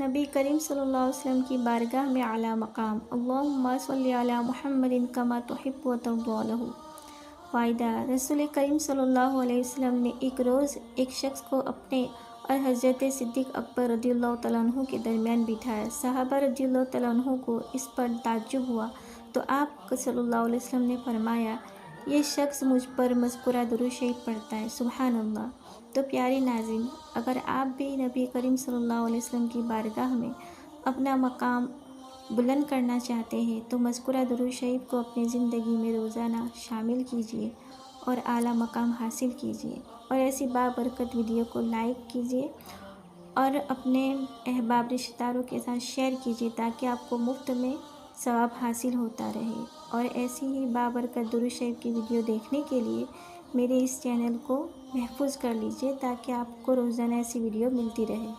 نبی کریم صلی اللہ علیہ وسلم کی بارگاہ میں اعلیٰ مقام۔ اللہم صلی علی محمد کما تحب و ترضی عنہ۔ فائدہ: رسول کریم صلی اللہ علیہ وسلم نے ایک روز ایک شخص کو اپنے اور حضرت صدیق اکبر رضی اللہ تعالیٰ عنہ کے درمیان بٹھایا۔ صحابہ رضی اللہ تعالیٰ عنہ کو اس پر تعجب ہوا تو آپ صلی اللہ علیہ وسلم نے فرمایا، یہ شخص مجھ پر مذکورہ درود شریف پڑھتا ہے، سبحان اللہ۔ تو پیارے ناظرین، اگر آپ بھی نبی کریم صلی اللہ علیہ وسلم کی بارگاہ میں اپنا مقام بلند کرنا چاہتے ہیں تو مذکورہ درود شریف کو اپنی زندگی میں روزانہ شامل کیجیے اور اعلیٰ مقام حاصل کیجیے، اور ایسی بابرکت ویڈیو کو لائک کیجیے اور اپنے احباب رشتہ داروں کے ساتھ شیئر کیجیے تاکہ آپ کو مفت میں ثواب حاصل ہوتا رہے۔ اور ایسی ہی بابرکت درود شریف کی ویڈیو دیکھنے کے لیے میرے اس چینل کو محفوظ کر لیجیے تاکہ آپ کو روزانہ ایسی ویڈیو ملتی رہے۔